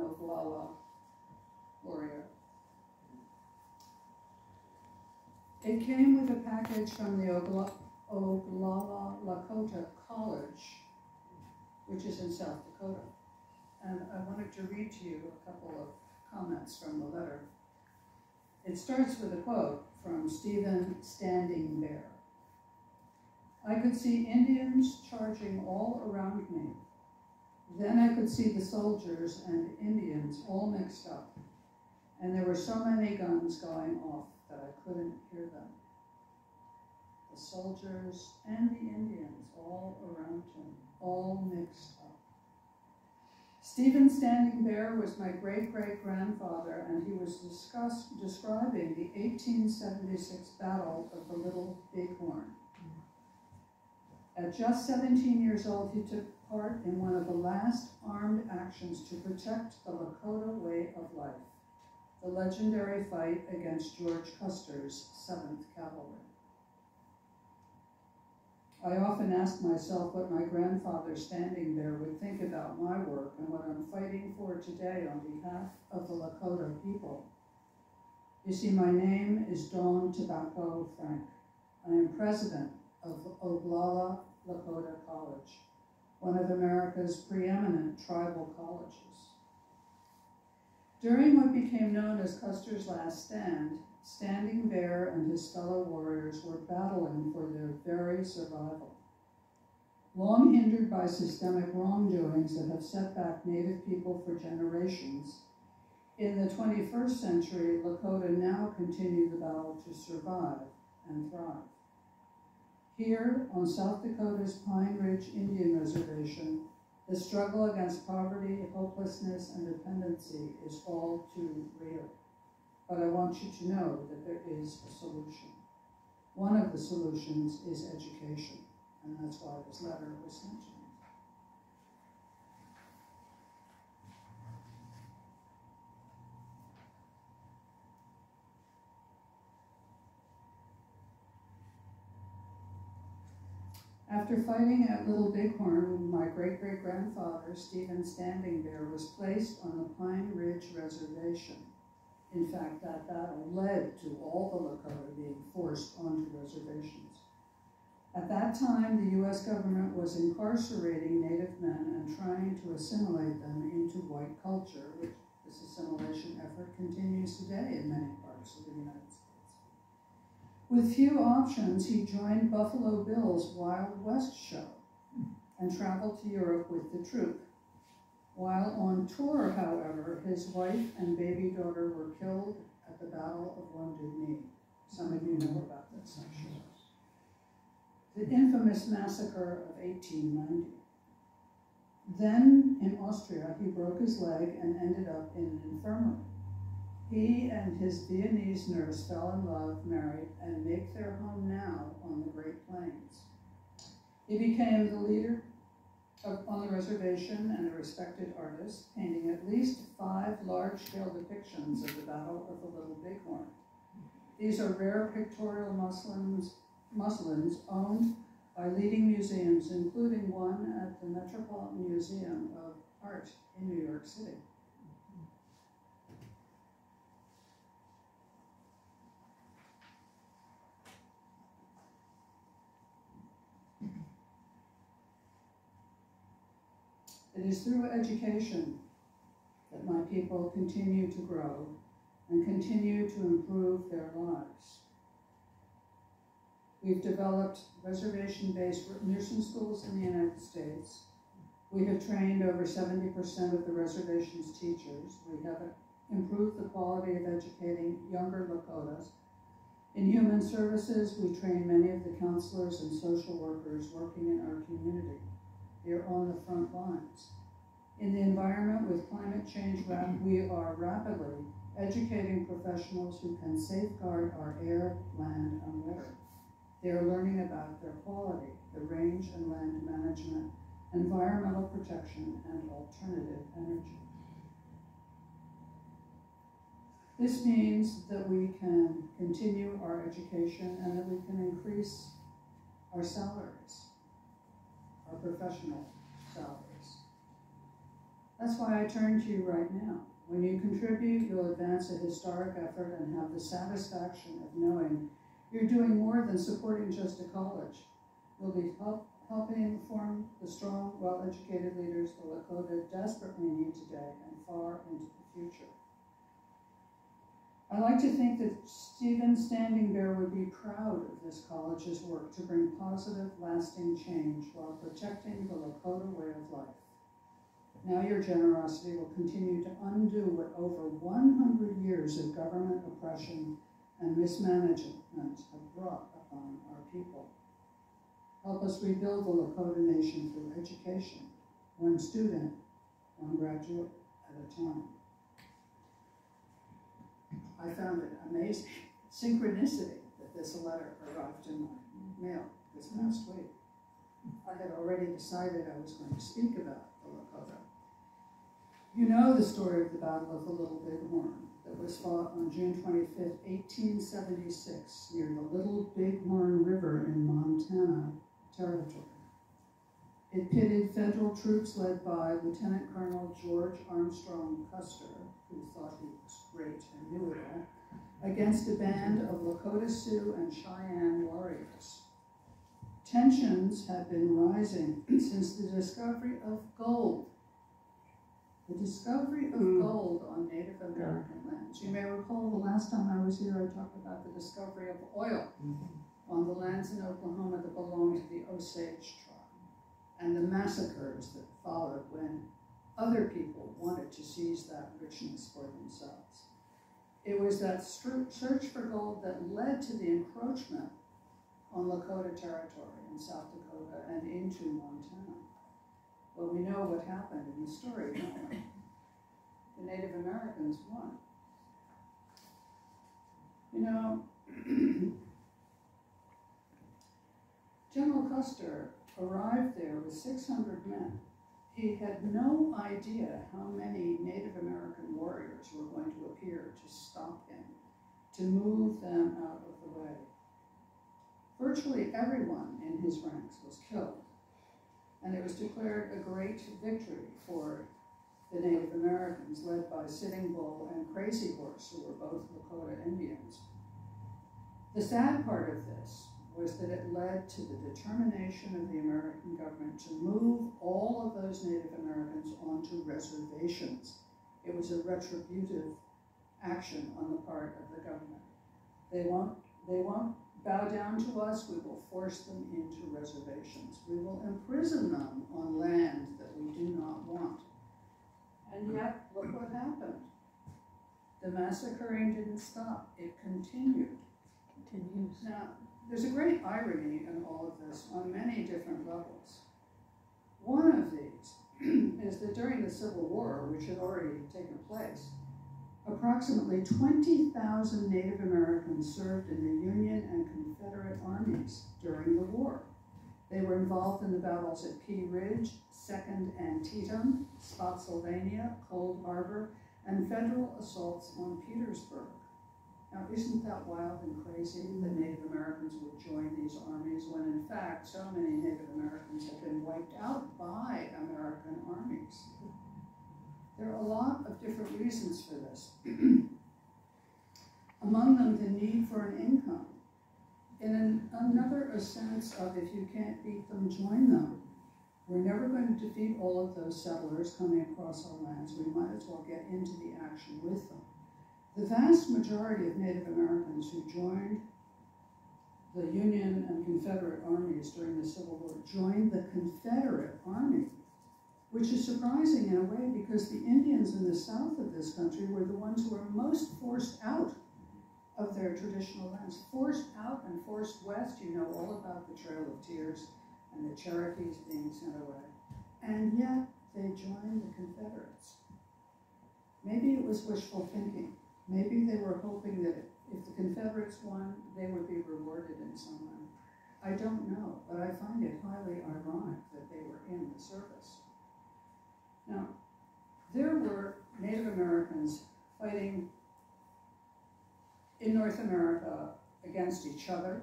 Oglala warrior. It came with a package from the Oglala Lakota College, which is in South Dakota. And I wanted to read to you a couple of comments from the letter. It starts with a quote from Stephen Standing Bear. I could see Indians charging all around me. Then I could see the soldiers and Indians all mixed up, and there were so many guns going off that I couldn't hear them. The soldiers and the Indians all around him, all mixed up. Stephen Standing Bear was my great-great-grandfather, and he was describing the 1876 Battle of the Little Bighorn. At just 17 years old, he took part in one of the last armed actions to protect the Lakota way of life, the legendary fight against George Custer's 7th Cavalry. I often ask myself what my grandfather Standing There would think about my work and what I'm fighting for today on behalf of the Lakota people. You see, my name is Dawn Tobacco Frank. I am president of Oglala Lakota College, one of America's preeminent tribal colleges. During what became known as Custer's Last Stand, Standing Bear and his fellow warriors were battling for their very survival. Long hindered by systemic wrongdoings that have set back Native people for generations, in the 21st century, Lakota now continue the battle to survive and thrive. Here, on South Dakota's Pine Ridge Indian Reservation, the struggle against poverty, hopelessness, and dependency is all too real. But I want you to know that there is a solution. One of the solutions is education, and that's why this letter was sent to me. After fighting at Little Bighorn, my great-great-grandfather, Stephen Standing Bear, was placed on the Pine Ridge Reservation. In fact, that battle led to all the Lakota being forced onto reservations. At that time, the U.S. government was incarcerating Native men and trying to assimilate them into white culture, which this assimilation effort continues today in many parts of the United States. With few options, he joined Buffalo Bill's Wild West show and traveled to Europe with the troupe. While on tour, however, his wife and baby daughter were killed at the Battle of Wounded Knee. Some of you know about this, I'm sure. The infamous massacre of 1890. Then, in Austria, he broke his leg and ended up in an infirmary. He and his Viennese nurse fell in love, married, and make their home now on the Great Plains. He became the leader on the reservation and a respected artist, painting at least 5 large-scale depictions of the Battle of the Little Bighorn. These are rare pictorial muslins owned by leading museums, including one at the Metropolitan Museum of Art in New York City. It is through education that my people continue to grow and continue to improve their lives. We've developed reservation-based nursing schools in the United States. We have trained over 70% of the reservation's teachers. We have improved the quality of educating younger Lakotas. In human services, we train many of the counselors and social workers working in our community. They're on the front lines. In the environment with climate change, we are rapidly educating professionals who can safeguard our air, land, and water. They are learning about their quality, the range and land management, environmental protection, and alternative energy. This means that we can continue our education and that we can increase our salaries, our professional salaries. That's why I turn to you right now. When you contribute, you'll advance a historic effort and have the satisfaction of knowing you're doing more than supporting just a college. You'll be helping form the strong, well-educated leaders the Lakota desperately need today and far into the future. I like to think that Stephen Standing Bear would be proud of this college's work to bring positive, lasting change while protecting the Lakota way of life. Now your generosity will continue to undo what over 100 years of government oppression and mismanagement have brought upon our people. Help us rebuild the Lakota Nation through education, one student, one graduate at a time. I found it amazing synchronicity that this letter arrived in my mail this past week. I had already decided I was going to speak about the Lakota. You know the story of the Battle of the Little Bighorn that was fought on June 25th, 1876, near the Little Bighorn River in Montana Territory. It pitted federal troops led by Lieutenant Colonel George Armstrong Custer, who thought he was great and knew it all, against a band of Lakota Sioux and Cheyenne warriors. Tensions had been rising since the discovery of gold. The discovery of gold on Native American lands. You may recall the last time I was here, I talked about the discovery of oil on the lands in Oklahoma that belonged to the Osage tribe, and the massacres that followed when other people wanted to seize that richness for themselves. It was that search for gold that led to the encroachment on Lakota territory in South Dakota and into Montana. Well, we know what happened in the story, don't we? The Native Americans won. You know, General Custer arrived there with 600 men. He had no idea how many Native American warriors were going to appear to stop him, to move them out of the way. Virtually everyone in his ranks was killed, and it was declared a great victory for the Native Americans, led by Sitting Bull and Crazy Horse, who were both Lakota Indians. The sad part of this was that it led to the determination of the American government to move all of those Native Americans onto reservations. It was a retributive action on the part of the government. They won't bow down to us, we will force them into reservations. We will imprison them on land that we do not want. And yet, look what happened. The massacring didn't stop, it continued. Now, there's a great irony in all of this on many different levels. One of these is that during the Civil War, which had already taken place, approximately 20,000 Native Americans served in the Union and Confederate armies during the war. They were involved in the battles at Pea Ridge, 2nd Antietam, Spotsylvania, Cold Harbor, and federal assaults on Petersburg. Now, isn't that wild and crazy that Native Americans would join these armies when, in fact, so many Native Americans have been wiped out by American armies? There are a lot of different reasons for this. Among them, the need for an income. In another a sense of if you can't beat them, join them. We're never going to defeat all of those settlers coming across our lands. We might as well get into the action with them. The vast majority of Native Americans who joined the Union and Confederate armies during the Civil War joined the Confederate Army, which is surprising in a way because the Indians in the south of this country were the ones who were most forced out of their traditional lands. Forced out and forced west. You know all about the Trail of Tears and the Cherokees being sent away. And yet they joined the Confederates. Maybe it was wishful thinking. Maybe they were hoping that if the Confederates won, they would be rewarded in some way. I don't know, but I find it highly ironic that they were in the service. Now, there were Native Americans fighting in North America against each other.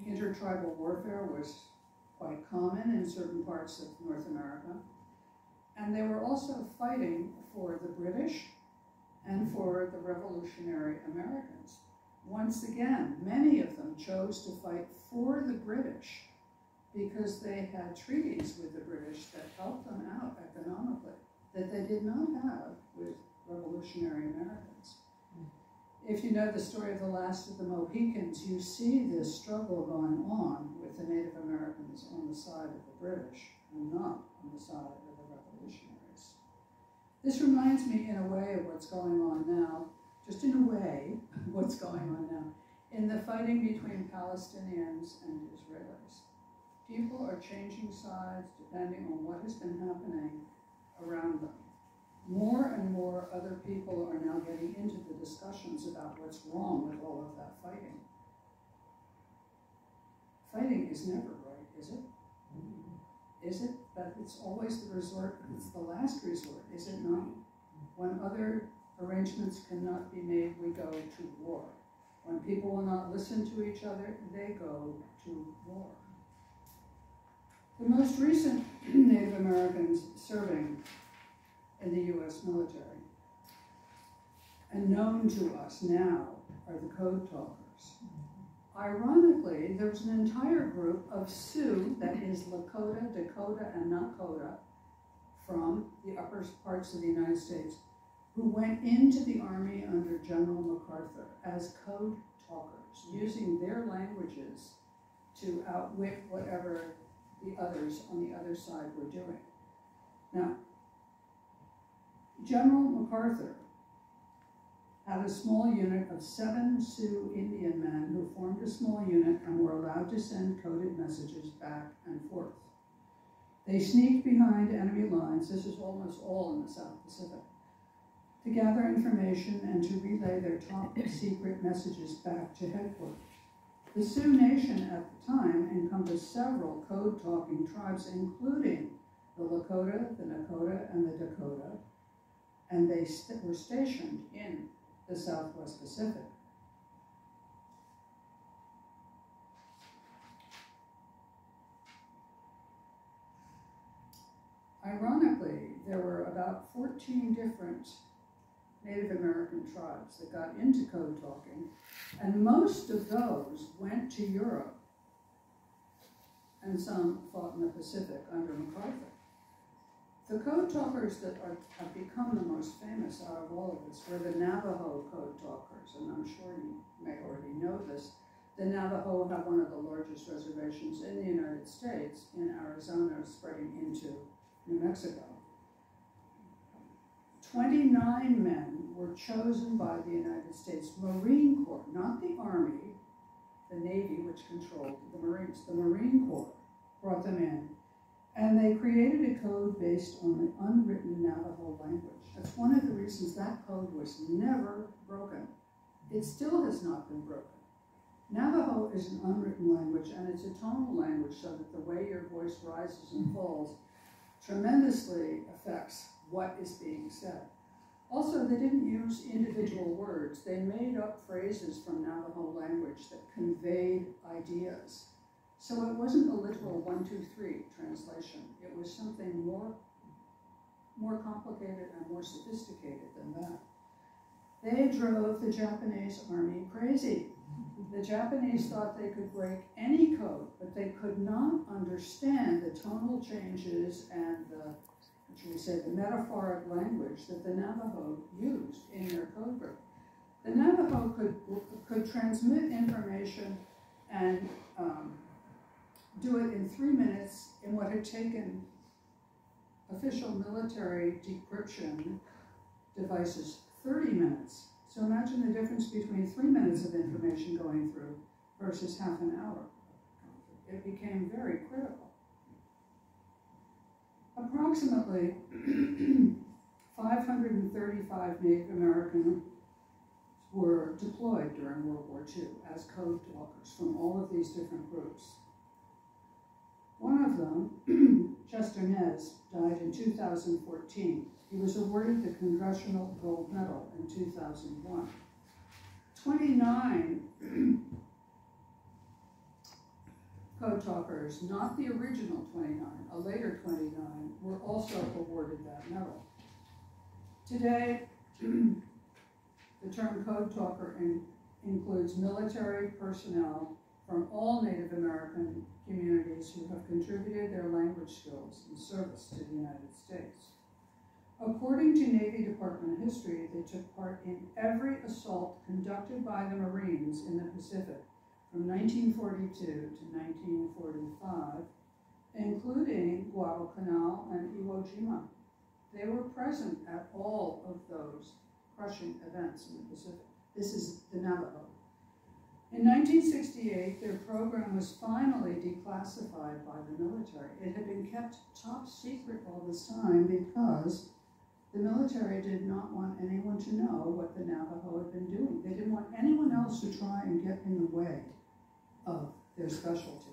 Intertribal warfare was quite common in certain parts of North America. And they were also fighting for the British and for the revolutionary Americans. Once again, many of them chose to fight for the British because they had treaties with the British that helped them out economically that they did not have with revolutionary Americans. If you know the story of the last of the Mohicans, you see this struggle going on with the Native Americans on the side of the British and not on the side of the revolutionaries. This reminds me in a way of what's going on now, just in a way, what's going on now, in the fighting between Palestinians and Israelis. People are changing sides depending on what has been happening around them. More and more other people are now getting into the discussions about what's wrong with all of that fighting. Fighting is never right, is it? Is it? But it's always the resort, it's the last resort, is it not? When other arrangements cannot be made, we go to war. When people will not listen to each other, they go to war. The most recent Native Americans serving in the U.S. military and known to us now are the Code Talkers. Ironically, there was an entire group of Sioux, that is Lakota, Dakota, and Nakota, from the upper parts of the United States, who went into the Army under General MacArthur as Code Talkers, using their languages to outwit whatever the others on the other side were doing. Now, General MacArthur had a small unit of 7 Sioux Indian men who formed a small unit and were allowed to send coded messages back and forth. They sneaked behind enemy lines, this is almost all in the South Pacific, to gather information and to relay their top secret messages back to headquarters. The Sioux Nation at the time encompassed several code-talking tribes, including the Lakota, the Nakota, and the Dakota, and they were stationed in the Southwest Pacific. Ironically, there were about 14 different Native American tribes that got into code talking, and most of those went to Europe, and some fought in the Pacific under MacArthur. The code talkers that have become the most famous out of all of this were the Navajo code talkers, and I'm sure you may already know this. The Navajo have one of the largest reservations in the United States, in Arizona, spreading into New Mexico. 29 men were chosen by the United States Marine Corps, not the Army, the Navy, which controlled the Marines. The Marine Corps brought them in, and they created a code based on the unwritten Navajo language. That's one of the reasons that code was never broken. It still has not been broken. Navajo is an unwritten language, and it's a tonal language, so that the way your voice rises and falls tremendously affects what is being said. Also, they didn't use individual words. They made up phrases from Navajo language that conveyed ideas. So it wasn't a literal 1, 2, 3 translation. It was something more complicated and more sophisticated than that. They drove the Japanese army crazy. The Japanese thought they could break any code, but they could not understand the tonal changes and the metaphoric language that the Navajo used in their code group. The Navajo could transmit information and do it in 3 minutes in what had taken official military decryption devices 30 minutes. So imagine the difference between 3 minutes of information going through versus half an hour. It became very critical. Approximately 535 Native Americans were deployed during World War II as code talkers from all of these different groups. One of them, Chester Nez, died in 2014. He was awarded the Congressional Gold Medal in 2001. 29 code talkers, not the original 29, a later 29, were also awarded that medal. Today, the term code talker includes military personnel from all Native American communities who have contributed their language skills in service to the United States. According to Navy Department history, they took part in every assault conducted by the Marines in the Pacific from 1942 to 1945, including Guadalcanal and Iwo Jima. They were present at all of those crushing events in the Pacific. This is the Navajo. In 1968, their program was finally declassified by the military. It had been kept top secret all this time because the military did not want anyone to know what the Navajo had been doing. They didn't want anyone else to try and get in the way of their specialty.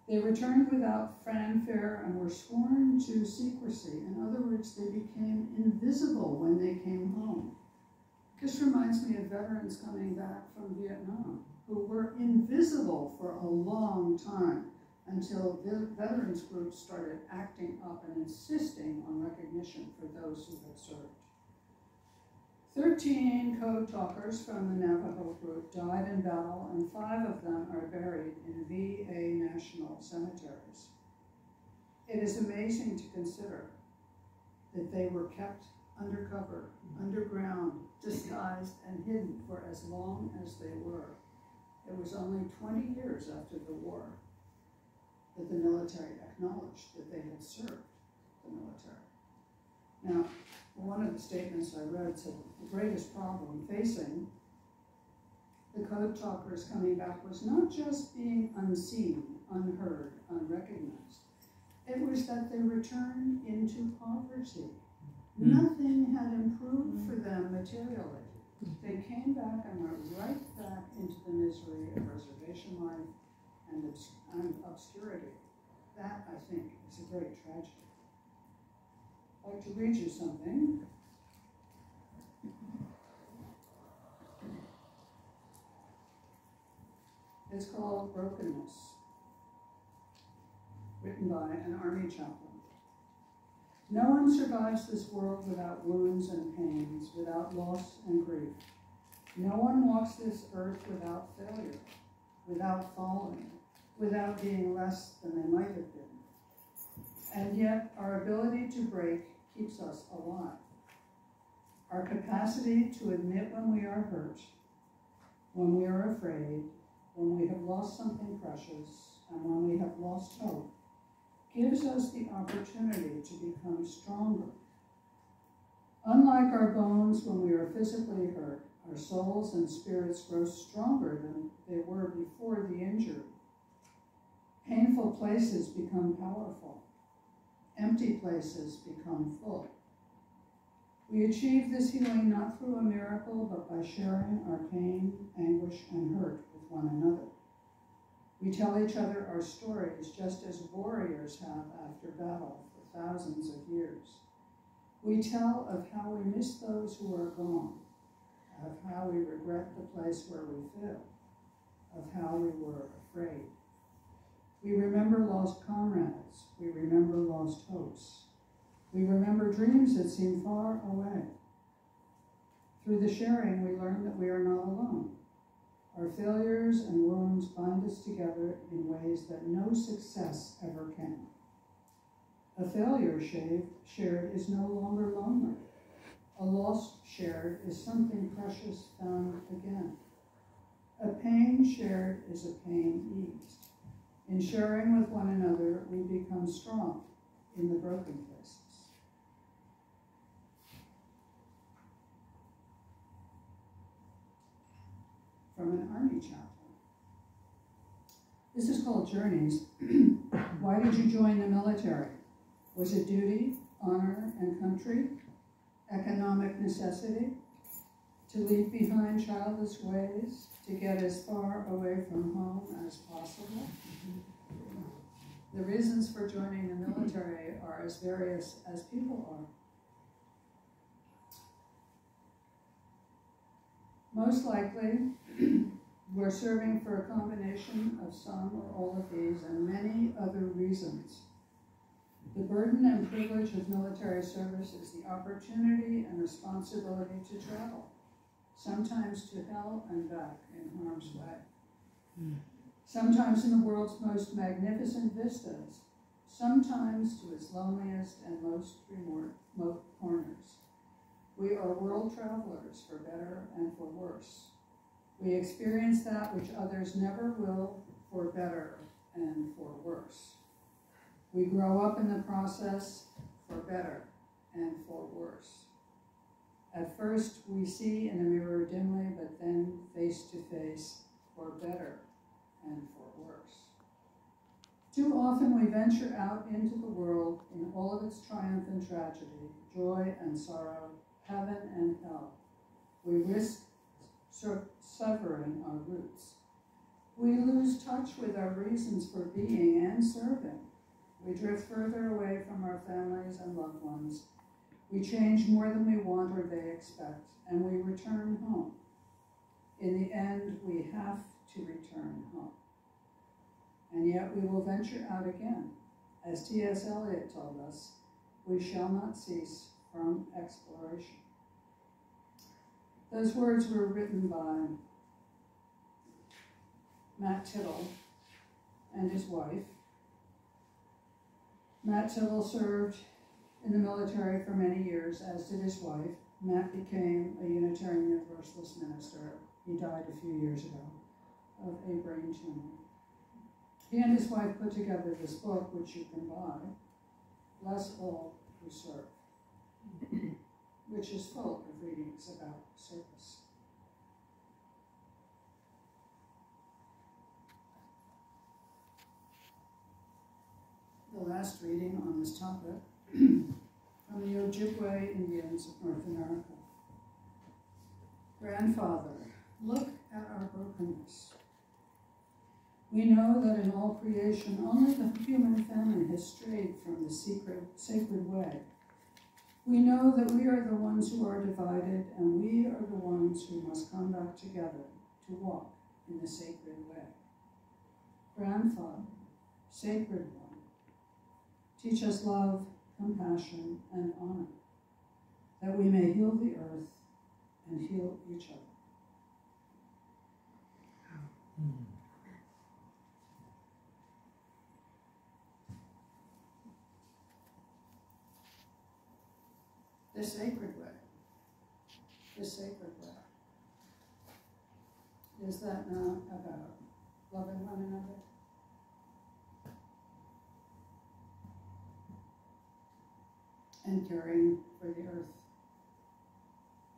They returned without fanfare and were sworn to secrecy. In other words, they became invisible when they came home. This reminds me of veterans coming back from Vietnam who were invisible for a long time until the veterans groups started acting up and insisting on recognition for those who had served. 13 code talkers from the Navajo group died in battle, and 5 of them are buried in VA national cemeteries. It is amazing to consider that they were kept undercover, underground, disguised, and hidden for as long as they were. It was only 20 years after the war that the military acknowledged that they had served the military. Now, one of the statements I read said the greatest problem facing the code talkers coming back was not just being unseen, unheard, unrecognized. It was that they returned into poverty. Nothing had improved for them materially. They came back and went right back into the misery of reservation life and obscurity. That, I think, is a great tragedy. I'd like to read you something. It's called Brokenness, written by an army chaplain. No one survives this world without wounds and pains, without loss and grief. No one walks this earth without failure, without falling, without being less than they might have been. And yet, our ability to break keeps us alive. Our capacity to admit when we are hurt, when we are afraid, when we have lost something precious, and when we have lost hope, gives us the opportunity to become stronger. Unlike our bones when we are physically hurt, our souls and spirits grow stronger than they were before the injury. Painful places become powerful. Empty places become full. We achieve this healing not through a miracle, but by sharing our pain, anguish, and hurt with one another. We tell each other our stories just as warriors have after battle for thousands of years. We tell of how we miss those who are gone, of how we regret the place where we failed, of how we were afraid. We remember lost comrades. We remember lost hopes. We remember dreams that seem far away. Through the sharing, we learn that we are not alone. Our failures and wounds bind us together in ways that no success ever can. A failure shared is no longer lonely. A loss shared is something precious found again. A pain shared is a pain eased. In sharing with one another, we become strong in the broken places. From an army chaplain. This is called Journeys. Why did you join the military? Was it duty, honor, and country? Economic necessity? To leave behind childish ways? To get as far away from home as possible? The reasons for joining the military are as various as people are. Most likely, We're serving for a combination of some or all of these and many other reasons. The burden and privilege of military service is the opportunity and responsibility to travel, sometimes to hell and back in harm's way, sometimes in the world's most magnificent vistas, sometimes to its loneliest and most remote corners. We are world travelers for better and for worse. We experience that which others never will for better and for worse. We grow up in the process for better and for worse. At first, we see in a mirror dimly, but then face to face for better and for worse. Too often we venture out into the world in all of its triumph and tragedy, joy and sorrow, heaven and hell. We risk severing our roots. We lose touch with our reasons for being and serving. We drift further away from our families and loved ones. We change more than we want or they expect, and we return home. In the end, we have to return home. And yet we will venture out again. As T.S. Eliot told us, we shall not cease from exploration. Those words were written by Matt Tittle and his wife. Matt Tittle served in the military for many years, as did his wife. Matt became a Unitarian Universalist minister. He died a few years ago of a brain tumor. He and his wife put together this book, which you can buy, Bless All Who Serve, which is full of readings about service. The last reading on this topic from the Ojibwe Indians of North America. Grandfather, look at our brokenness. We know that in all creation, only the human family has strayed from the sacred way. We know that we are the ones who are divided, and we are the ones who must come back together to walk in the sacred way. Grandfather, sacred one, teach us love, compassion, and honor, that we may heal the earth and heal each other. The sacred way. The sacred way. Is that not about loving one another? And caring for the earth,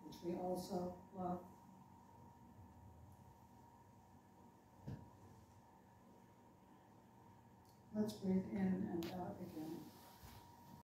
which we also love? Let's breathe in and out again.